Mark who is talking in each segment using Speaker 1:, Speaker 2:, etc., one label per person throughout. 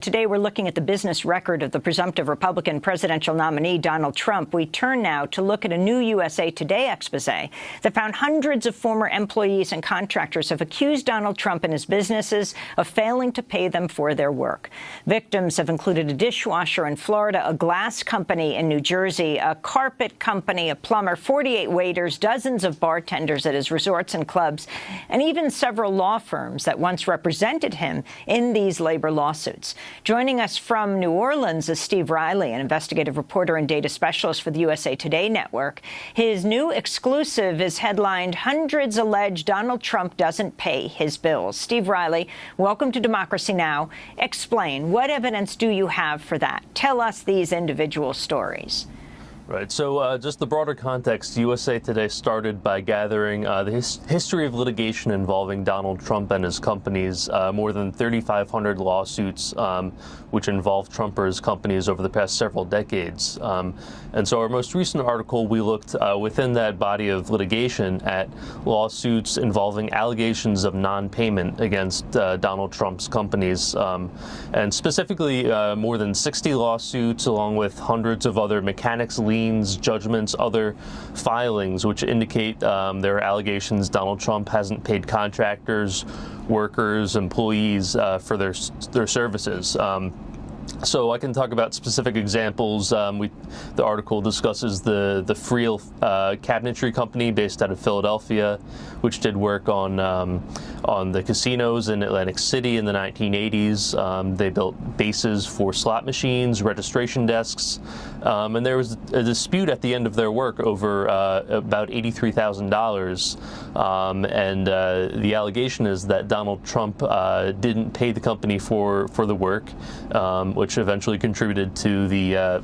Speaker 1: Today, we're looking at the business record of the presumptive Republican presidential nominee, Donald Trump. We turn now to look at a new USA Today expose that found hundreds of former employees and contractors have accused Donald Trump and his businesses of failing to pay them for their work. Victims have included a dishwasher in Florida, a glass company in New Jersey, a carpet company, a plumber, 48 waiters, dozens of bartenders at his resorts and clubs, and even several law firms that once represented him in these labor lawsuits. Joining us from New Orleans is Steve Riley, an investigative reporter and data specialist for the USA Today network. His new exclusive is headlined, "Hundreds Allege Donald Trump Doesn't Pay His Bills." Steve Riley, welcome to Democracy Now! Explain, what evidence do you have for that? Tell us these individual stories.
Speaker 2: Right. So just the broader context, USA Today started by gathering the history of litigation involving Donald Trump and his companies, more than 3,500 lawsuits which involved Trump or his companies over the past several decades. And so our most recent article, we looked within that body of litigation at lawsuits involving allegations of non-payment against Donald Trump's companies, and specifically more than 60 lawsuits along with hundreds of other mechanics liens, judgments, other filings which indicate there are allegations Donald Trump hasn't paid contractors, workers, employees for their services. So I can talk about specific examples. The article discusses the Friel Cabinetry Company based out of Philadelphia, which did work on the casinos in Atlantic City in the 1980s. They built bases for slot machines, registration desks, and there was a dispute at the end of their work over about $83,000. And the allegation is that Donald Trump didn't pay the company for the work, which eventually contributed to the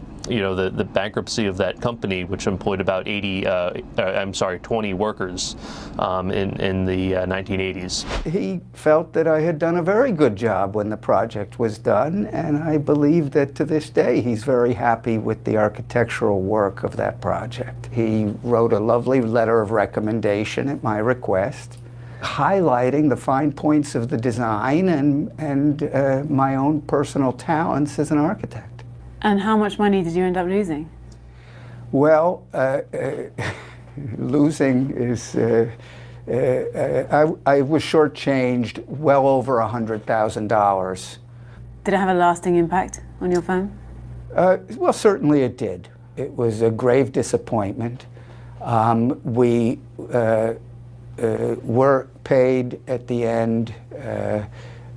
Speaker 2: bankruptcy of that company, which employed about 20 workers in the 1980s.
Speaker 3: He felt that I had done a very good job when the project was done, and I believe that to this day he's very happy with the architectural work of that project. He wrote a lovely letter of recommendation at my request, highlighting the fine points of the design and my own personal talents as an architect.
Speaker 4: And how much money did you end up losing?
Speaker 3: Well, losing is, I was shortchanged well over $100,000.
Speaker 4: Did it have a lasting impact on your firm?
Speaker 3: Well, certainly it did. It was a grave disappointment. We were paid at the end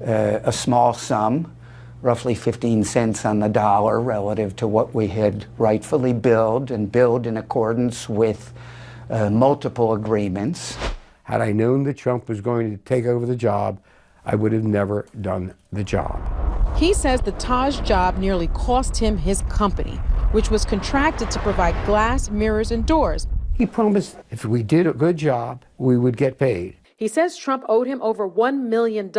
Speaker 3: a small sum, roughly 15 cents on the dollar relative to what we had rightfully billed in accordance with multiple agreements.
Speaker 5: Had I known that Trump was going to take over the job, I would have never done the job.
Speaker 6: He says the Taj job nearly cost him his company, which was contracted to provide glass, mirrors, and doors.
Speaker 5: He promised if we did a good job, we would get paid.
Speaker 6: He says Trump owed him over $1 million,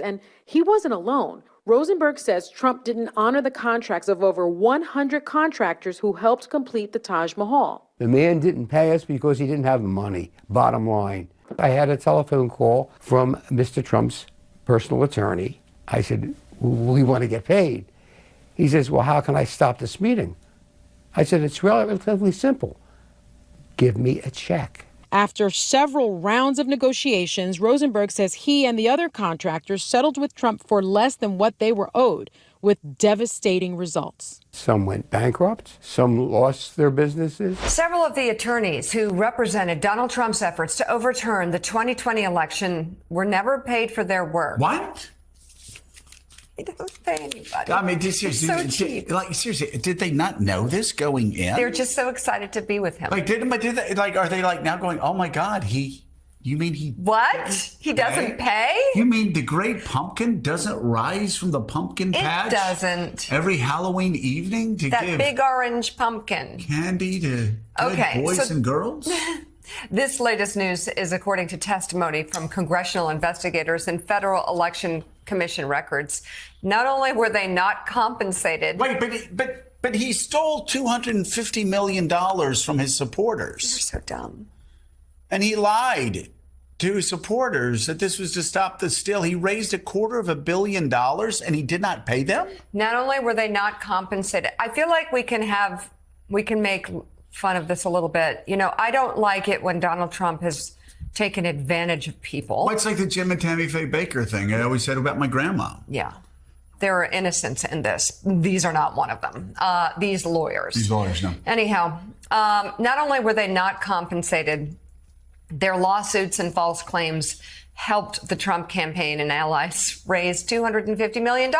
Speaker 6: and he wasn't alone. Rosenberg says Trump didn't honor the contracts of over 100 contractors who helped complete the Taj Mahal.
Speaker 5: The man didn't pay us because he didn't have the money, bottom line. I had a telephone call from Mr. Trump's personal attorney. I said, we want to get paid. He says, well, how can I stop this meeting? I said, it's relatively simple. Give me a check.
Speaker 6: After several rounds of negotiations, Rosenberg says he and the other contractors settled with Trump for less than what they were owed, with devastating results.
Speaker 5: Some went bankrupt, some lost their businesses.
Speaker 7: Several of the attorneys who represented Donald Trump's efforts to overturn the 2020 election were never paid for their work.
Speaker 8: What?
Speaker 7: He doesn't pay anybody.
Speaker 8: I mean, seriously, did they not know this going in?
Speaker 7: They're just so excited to be with him.
Speaker 8: Are they now going, oh my God, you mean he...
Speaker 7: What? He doesn't pay?
Speaker 8: You mean the great pumpkin doesn't rise from the pumpkin patch?
Speaker 7: It doesn't.
Speaker 8: Every Halloween evening to
Speaker 7: that
Speaker 8: give
Speaker 7: big orange pumpkin
Speaker 8: candy to good boys and girls?
Speaker 7: This latest news is according to testimony from congressional investigators and Federal Election Commission records. Not only were they not compensated...
Speaker 8: Wait, but he stole $250 million from his supporters.
Speaker 7: You're so dumb.
Speaker 8: And he lied to his supporters that this was to stop the steal. He raised $250 million and he did not pay them?
Speaker 7: Not only were they not compensated, I feel like we can make fun of this a little bit. You know, I don't like it when Donald Trump has taken advantage of people.
Speaker 8: Well, it's like the Jim and Tammy Faye Baker thing I always said about my grandma.
Speaker 7: Yeah. There are innocents in this. These are not one of them. These lawyers.
Speaker 8: No.
Speaker 7: Anyhow, not only were they not compensated, their lawsuits and false claims helped the Trump campaign and allies raise $250 million.